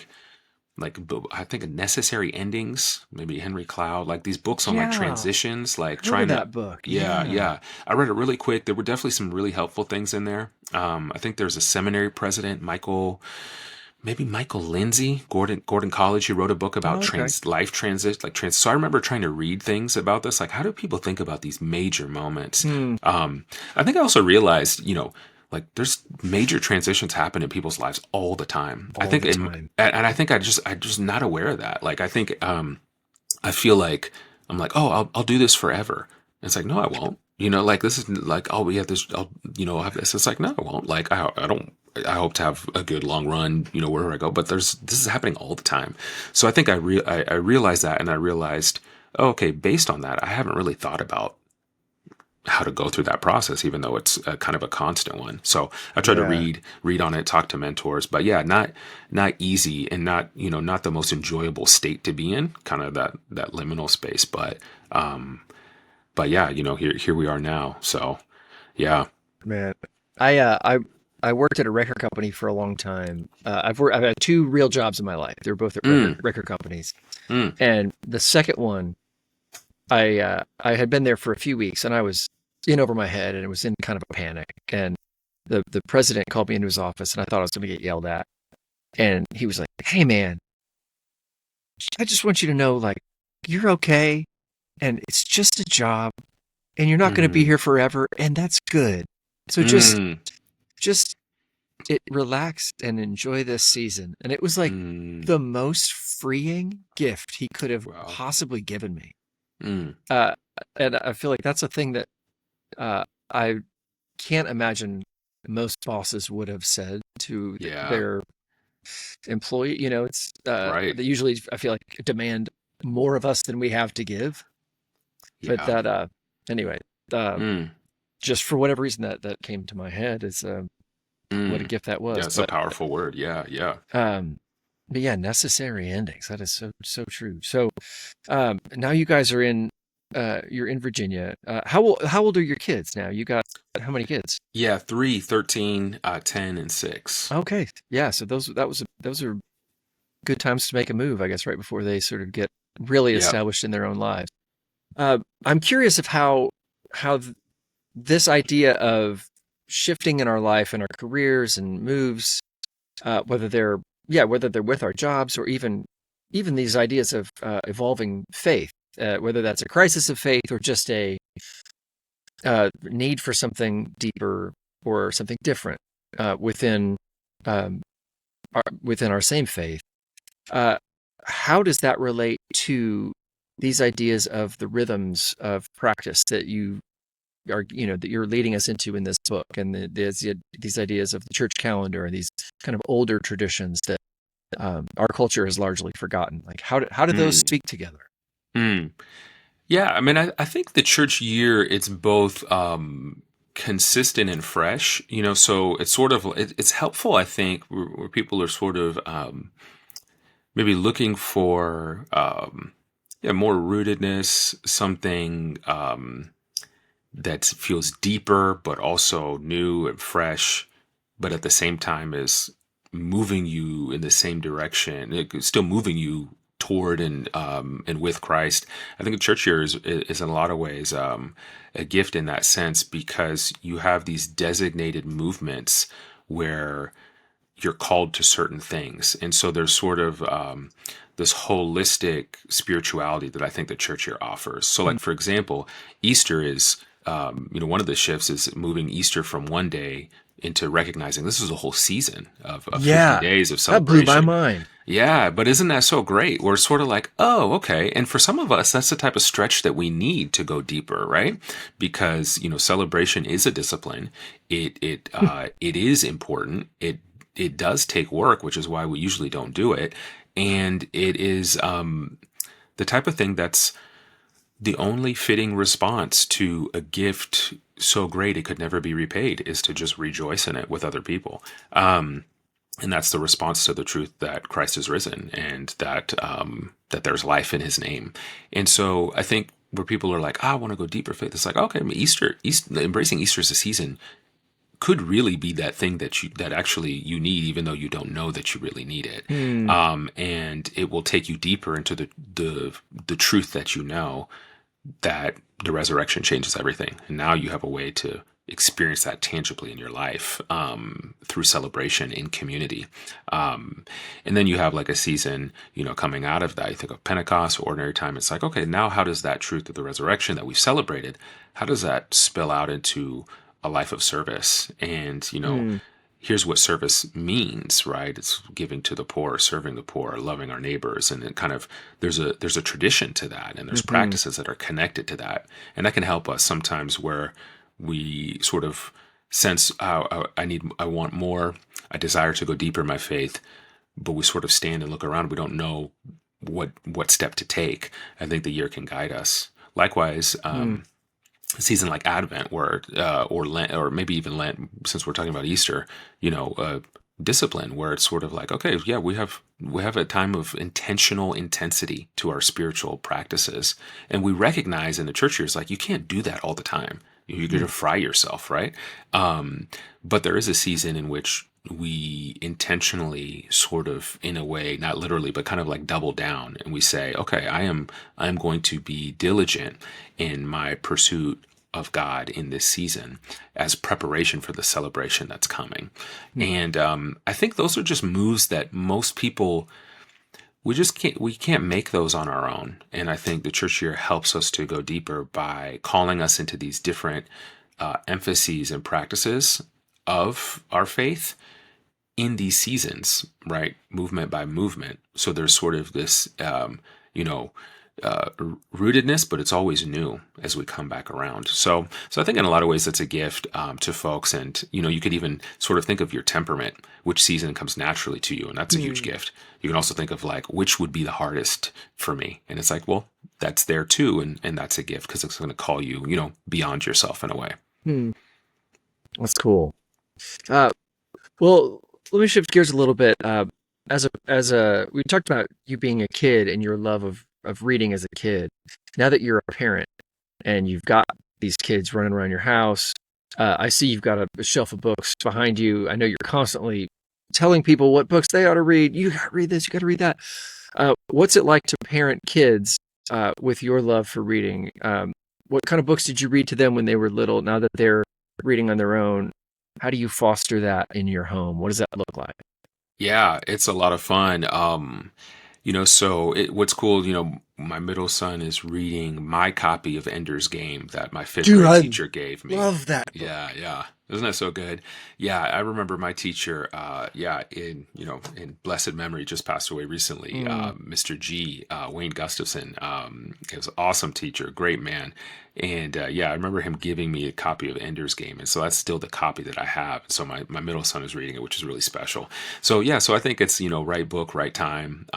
like I think Necessary Endings, maybe Henry Cloud, like these books on like Yeah. transitions, like Heard of trying to. that book. Yeah, Yeah. yeah. I read it really quick. There were definitely some really helpful things in there. I think there's a seminary president, maybe Michael Lindsay, Gordon College, who wrote a book about Oh, okay. life transit, like trans. So I remember trying to read things about this, like how do people think about these major moments? Hmm. I think I also realized, like there's major transitions happen in people's lives all the time. I All think the time. and I think I just not aware of that. Like I think I feel like I'm like, oh, I'll do this forever. And it's like, no, I won't. Like this is like, oh, we have this. I'll have this. It's like, no, I won't. Like I don't. I hope to have a good long run, wherever I go. But this is happening all the time. So I think I realized that, and I realized, oh, okay, based on that, I haven't really thought about how to go through that process, even though it's a kind of a constant one. So I try to Yeah. read on it, talk to mentors, but yeah, not easy, and not the most enjoyable state to be in, kind of that liminal space. But yeah, here we are now. So yeah. Man, I worked at a record company for a long time. I've had two real jobs in my life. They were both at record Mm, record companies, mm, and the second one, I had been there for a few weeks, and I was in over my head, and it was in kind of a panic. And the president called me into his office, and I thought I was going to get yelled at. And he was like, "Hey, man, I just want you to know, like, you're okay, and it's just a job, and you're not going to be mm, here forever, and that's good. So mm, just relax and enjoy this season." And it was like mm. the most freeing gift he could have Wow. possibly given me. Mm, Uh, and I feel like that's a thing that I can't imagine most bosses would have said to yeah. their employee. It's Right. they usually, I feel like, demand more of us than we have to give. But Yeah. that anyway, uh, Mm, just for whatever reason that came to my head is what a mm. gift that Yeah, was. it's a powerful word. Yeah. Yeah. Um, but yeah, necessary endings. That is so true. So now you guys are you're in Virginia. How old are your kids now? You got how many kids? Yeah. 3, 13, 10, and 6. Okay, yeah. So those are good times to make a move, I guess, right before they sort of get really Yeah. established in their own lives. I'm curious of how. how this idea of shifting in our life and our careers and moves, whether they're with our jobs or even these ideas of evolving faith, whether that's a crisis of faith or just a need for something deeper or something different within um, within our same faith. How does that relate to these ideas of the rhythms of practice that that you're leading us into in this book, and these ideas of the church calendar and these kind of older traditions that our culture has largely forgotten? Like, how do those Mm, speak together? mm. Yeah, I mean, I think the church year, it's both consistent and fresh, so it's sort of, it's helpful, I think, where people are sort of maybe looking for yeah, more rootedness, something that feels deeper, but also new and fresh, but at the same time is moving you in the same direction, still moving you toward and with Christ. I think the church year is in a lot of ways a gift in that sense, because you have these designated movements where you're called to certain things. And so there's sort of this holistic spirituality that I think the church here offers. So, like, for example, Easter is, one of the shifts is moving Easter from one day into recognizing this is a whole season of 50 Yeah, days of that blew my celebration. mind. Yeah, but isn't that so great? We're sort of like, oh, okay. And for some of us, that's the type of stretch that we need to go deeper, right? Because, celebration is a discipline. It is important. It does take work, which is why we usually don't do it. And it is the type of thing that's the only fitting response to a gift so great it could never be repaid, is to just rejoice in it with other people. And that's the response to the truth that Christ is risen, and that there's life in His name. And so I think where people are like, I want to go deeper faith, it's like, okay, Easter, embracing Easter as a season could really be that thing that actually you need, even though you don't know that you really need it. Hmm. And it will take you deeper into the truth that that the resurrection changes everything, and now you have a way to experience that tangibly in your life through celebration in community. And then you have like a season, coming out of that. You think of Pentecost or ordinary time. It's like, okay, now how does that truth of the resurrection that we've celebrated, how does that spill out into a life of service? And, Hmm. here's what service means, right? It's giving to the poor, serving the poor, loving our neighbors, and it kind of there's a tradition to that, and there's Hmm. practices that are connected to that, and that can help us sometimes where we sort of sense, I want more, I desire to go deeper in my faith, but we sort of stand and look around. We don't know what step to take. I think the year can guide us. Likewise, Hmm. a season like Advent, where or Lent, or maybe even Lent, since we're talking about Easter, discipline, where it's sort of like, okay, yeah, we have a time of intentional intensity to our spiritual practices, and we recognize in the church years, like, you can't do that all the time. You're going Hmm. to fry yourself, right? But there is a season in which we intentionally sort of, in a way, not literally, but kind of like double down, and we say, okay, I am going to be diligent in my pursuit of God in this season as preparation for the celebration that's coming. Hmm. And I think those are just moves that most people, we can't make those on our own. And I think the church year helps us to go deeper by calling us into these different emphases and practices of our faith in these seasons, right? Movement by movement. So there's sort of this, you know, rootedness, but it's always new as we come back around. So I think in a lot of ways that's a gift to folks, and you could even sort of think of your temperament, which season comes naturally to you, and that's a huge Hmm. gift. You can also think of like, which would be the hardest for me, and it's like, well, that's there too, and that's a gift because it's going to call you, beyond yourself in a way. Hmm. That's cool. Uh, well, let me shift gears a little bit. We talked about you being a kid and your love of reading as a kid. Now that you're a parent and you've got these kids running around your house, I see you've got a shelf of books behind you. I know you're constantly telling people what books they ought to read. You got to read this. You got to read that. What's it like to parent kids with your love for reading? what kind of books did you read to them when they were little? Now that they're reading on their own, how do you foster that in your home? What does that look like? Yeah, it's a lot of fun. What's cool, my middle son is reading my copy of Ender's Game that my fifth Dude, grade I teacher gave me. love that book. Yeah, yeah. Isn't that so good? Yeah, I remember my teacher, in blessed memory, just passed away recently, Mr. G, Wayne Gustafson. He was an awesome teacher, great man. And I remember him giving me a copy of Ender's Game. And so that's still the copy that I have. So my middle son is reading it, which is really special. So, yeah, so I think it's, right book, right time.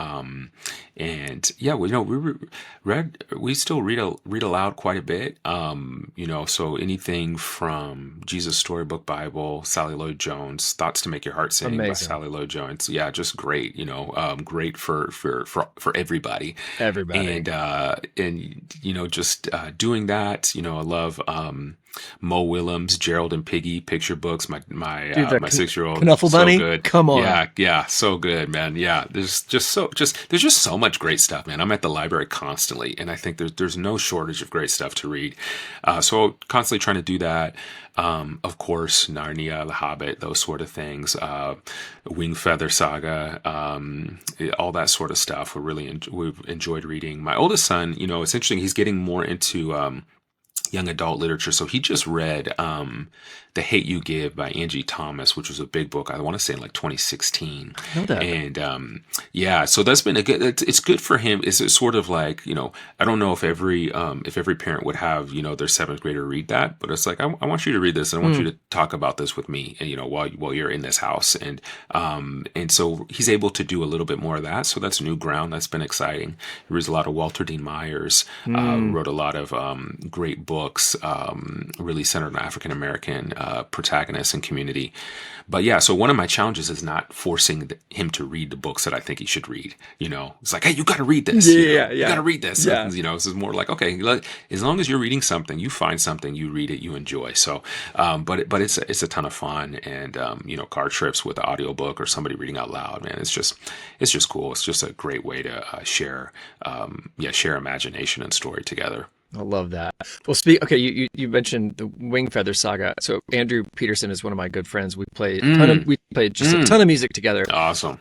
We still read aloud quite a bit. So anything from Jesus Storybook Bible, Sally Lloyd Jones, Thoughts to Make Your Heart Sing by Sally Lloyd Jones. Yeah, just great. Great for everybody. Everybody. Just doing that. I love Mo Willems, Gerald and Piggy picture books. My 6-year-old, Knuffle so Bunny. good. Come on. Yeah, so good, man. Yeah, there's just so much great stuff, man. I'm at the library constantly, and I think there's no shortage of great stuff to read. So constantly trying to do that. Of course, Narnia, The Hobbit, those sort of things. Wing Feather Saga, all that sort of stuff. We've enjoyed reading. My oldest son, it's interesting. He's getting more into young adult literature. So he just read The Hate You Give by Angie Thomas, which was a big book, I want to say in like 2016. I know that. And so that's been it's good for him. It's sort of like, I don't know if every parent would have, their seventh grader read that, but it's like, I want you to read this and I want you to talk about this with me, while you're in this house. And so he's able to do a little bit more of that. So that's new ground. That's been exciting. He reads a lot of Walter Dean Myers, wrote a lot of great books, really centered on African American protagonists and community. But yeah, so one of my challenges is not forcing him to read the books that I think he should read. It's like, hey, you got to read this. You got to read this. Yeah. This is more like, okay, as long as you're reading something, you find something, you read it, you enjoy. So, but it's a ton of fun, and car trips with the audiobook or somebody reading out loud, man, it's just cool. It's just a great way to share imagination and story together. I love that. Well, you mentioned the Wing Feather Saga. So Andrew Peterson is one of my good friends. We played a ton of music together. Awesome.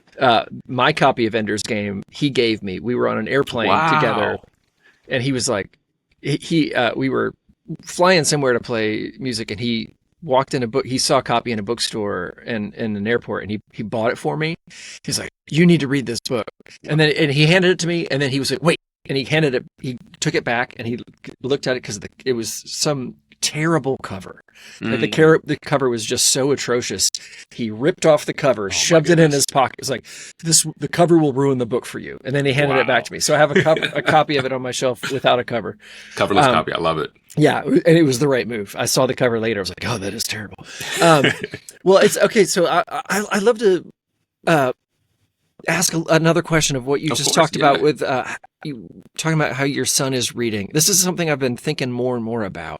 My copy of Ender's Game, he gave me. We were on an airplane together, and he was like, we were flying somewhere to play music, and he walked in a book. He saw a copy in a bookstore and in an airport, and he bought it for me. He's like, "You need to read this book," and he handed it to me, and then he was like, "Wait." And he took it back and he looked at it because it was some terrible cover. Like the cover was just so atrocious. He ripped off the cover, shoved it in his pocket. It's like, the cover will ruin the book for you. And then he handed it back to me. So I have a copy of it on my shelf without a cover. Coverless copy. I love it. Yeah. And it was the right move. I saw the cover later. I was like, oh, that is terrible. Well, it's okay. So I'd love to, ask another question of what you just talked about with you talking about how your son is reading. This is something I've been thinking more and more about.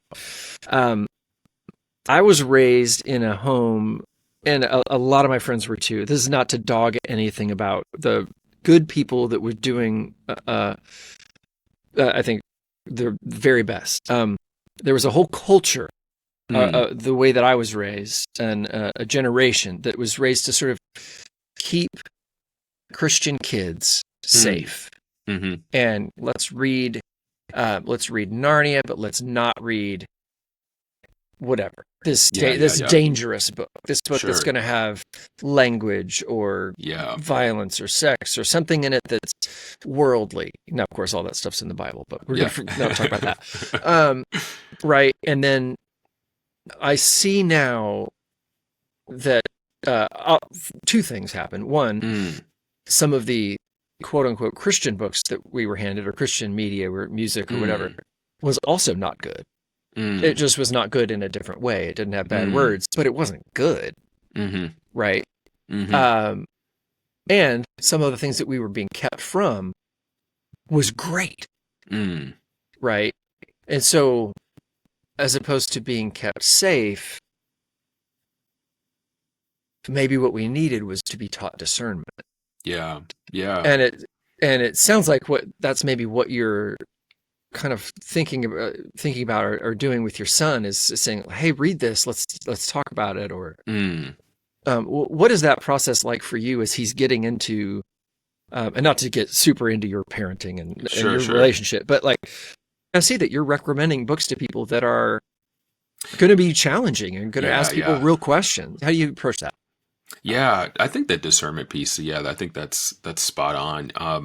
I was raised in a home, and a lot of my friends were too. This is not to dog anything about the good people that were doing, I think, the very best. There was a whole culture, the way that I was raised, and a generation that was raised to sort of keep Christian kids safe. And let's read Narnia, but let's not read whatever this dangerous book, this book that's going to have language or violence or sex or something in it that's worldly. Now, of course, all that stuff's in the Bible, but we're going to not talk about that. Right. And then I see now that two things happen. One, some of the quote unquote Christian books that we were handed, or Christian media or music or whatever, was also not good. It just was not good in a different way. It didn't have bad words, but it wasn't good. Right. And some of the things that we were being kept from was great. Right. And so, as opposed to being kept safe, maybe what we needed was to be taught discernment. Yeah. And it sounds like that's maybe what you're kind of thinking about or doing with your son is saying, "Hey, read this. Let's talk about it." Or what is that process like for you as he's getting into, and not to get super into your parenting and your relationship, but like I see that you're recommending books to people that are going to be challenging and going to ask people real questions. How do you approach that? Yeah, I think that discernment piece. Yeah, I think that's spot on. I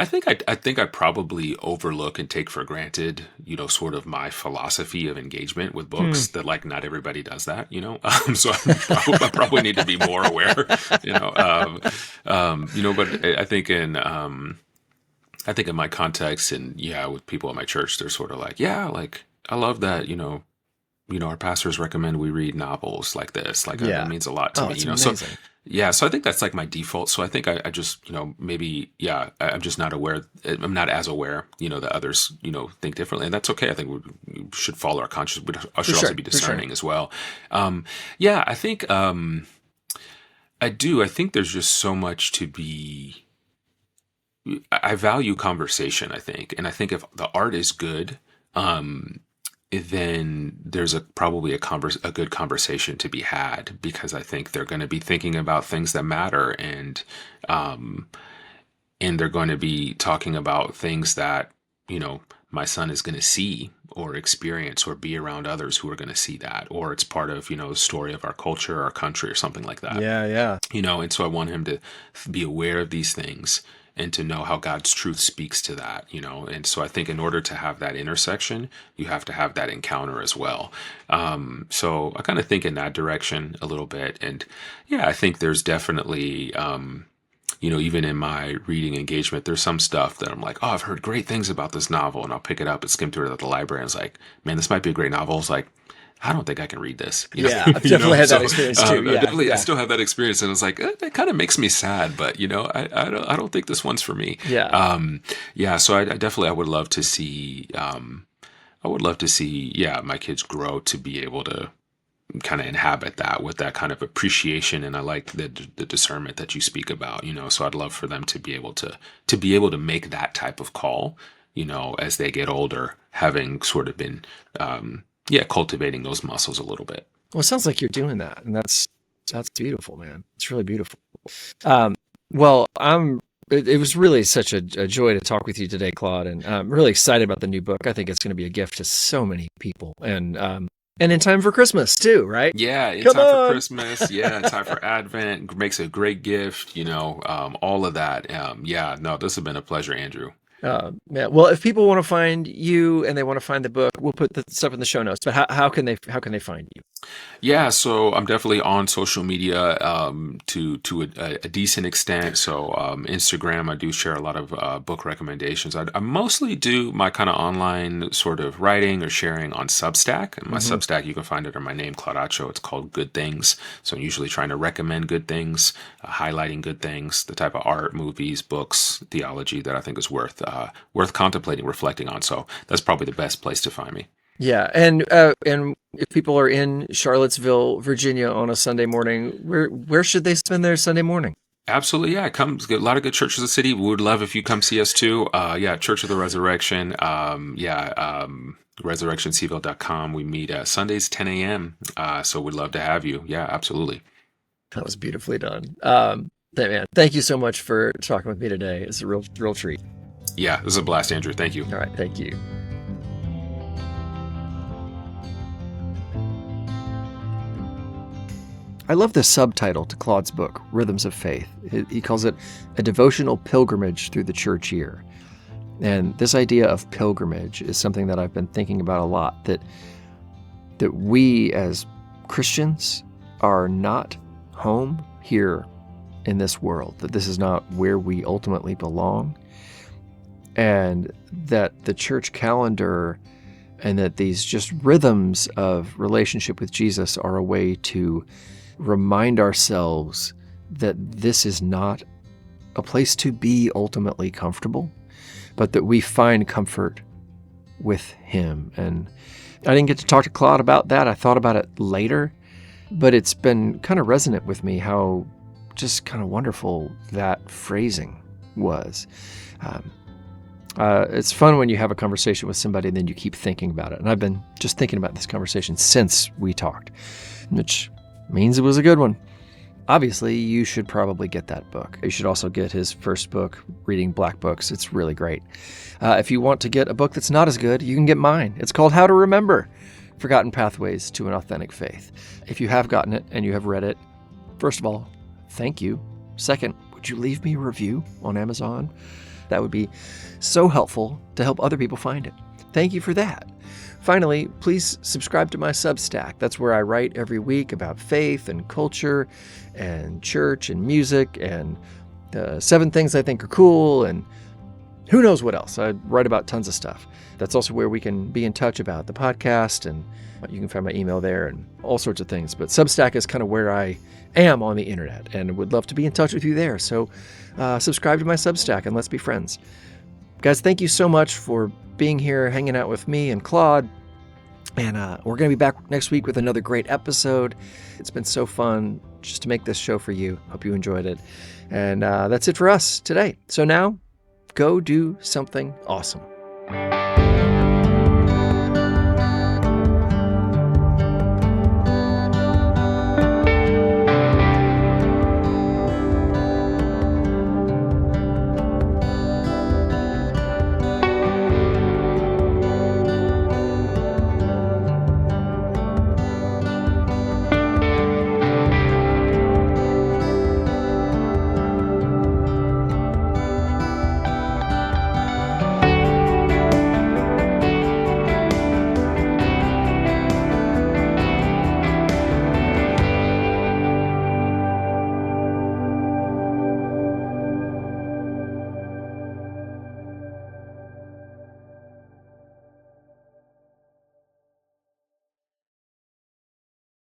think I probably overlook and take for granted, sort of my philosophy of engagement with books. That like not everybody does that. So I probably need to be more aware. But I think in my context and with people at my church, they're sort of like, like I love that. Our pastors recommend we read novels like this. Like that means a lot to me. Amazing. So I think that's like my default. So I think I just, maybe, I'm just not aware. I'm not as aware, that others, think differently, and that's okay. I think we should follow our conscience. We should also be discerning as well. I think I do. I think there's just so much to be. I value conversation. I think, and I think if the art is good, then there's probably a good conversation to be had, because I think they're going to be thinking about things that matter, and they're going to be talking about things that my son is going to see or experience or be around others who are going to see that, or it's part of the story of our culture, our country, or something like that. And so I want him to be aware of these things and to know how God's truth speaks to that, And so I think in order to have that intersection, you have to have that encounter as well. So I kind of think in that direction a little bit. And I think there's definitely, even in my reading engagement, there's some stuff that I'm like, oh, I've heard great things about this novel, and I'll pick it up and skim through it at the library. And it's like, man, this might be a great novel. It's like, I don't think I can read this. I've definitely had that experience too. I still have that experience, and it's like it kind of makes me sad. But I don't think this one's for me. So I definitely would love to see. My kids grow to be able to kind of inhabit that with that kind of appreciation, and I like the discernment that you speak about. So I'd love for them to be able to make that type of call. As they get older, having sort of been. Cultivating those muscles a little bit. Well, it sounds like you're doing that, and that's beautiful, man. It's really beautiful. It was really such a joy to talk with you today, Claude, and I'm really excited about the new book. I think it's going to be a gift to so many people, and in time for Christmas too, right? Yeah, in time for Christmas. Yeah, in time for Advent. Makes a great gift, all of that. This has been a pleasure, Andrew. Well, if people want to find you and they want to find the book, we'll put the stuff in the show notes. But how can they find you? Yeah, so I'm definitely on social media to a decent extent. So Instagram, I do share a lot of book recommendations. I mostly do my kind of online sort of writing or sharing on Substack. And my Substack, you can find it under my name, Claude Atcho. It's called Good Things. So I'm usually trying to recommend good things, highlighting good things, the type of art, movies, books, theology that I think is worth contemplating, reflecting on. So that's probably the best place to find me. Yeah, and if people are in Charlottesville, Virginia on a Sunday morning, where should they spend their Sunday morning? Absolutely, yeah. Come, a lot of good churches in the city. We would love if you come see us too. Church of the Resurrection. ResurrectionSeaville.com. We meet Sundays 10 a.m. So we'd love to have you. Yeah, absolutely. That was beautifully done. Man, thank you so much for talking with me today. It's a real treat. Yeah, this is a blast, Andrew. Thank you. All right, thank you. I love the subtitle to Claude's book, Rhythms of Faith. He calls it a devotional pilgrimage through the church year. And this idea of pilgrimage is something that I've been thinking about a lot, that we as Christians are not home here in this world, that this is not where we ultimately belong, and that the church calendar and that these just rhythms of relationship with Jesus are a way to remind ourselves that this is not a place to be ultimately comfortable, but that we find comfort with Him. And I didn't get to talk to Claude about that. I thought about it later, but it's been kind of resonant with me how just kind of wonderful that phrasing was. It's fun when you have a conversation with somebody and then you keep thinking about it. And I've been just thinking about this conversation since we talked, which means it was a good one. Obviously, you should probably get that book. You should also get his first book, Reading Black Books. It's really great. If you want to get a book that's not as good, you can get mine. It's called How to Remember: Forgotten Pathways to an Authentic Faith. If you have gotten it and you have read it, first of all, thank you. Second, would you leave me a review on Amazon? That would be so helpful to help other people find it. Thank you for that. Finally, please subscribe to my Substack. That's where I write every week about faith and culture and church and music and 7 things I think are cool and who knows what else. I write about tons of stuff. That's also where we can be in touch about the podcast, and you can find my email there and all sorts of things. But Substack is kind of where I am on the internet and would love to be in touch with you there. So subscribe to my Substack and let's be friends. Guys, thank you so much for being here, hanging out with me and Claude. And we're going to be back next week with another great episode. It's been so fun just to make this show for you. Hope you enjoyed it. And that's it for us today. So now, go do something awesome.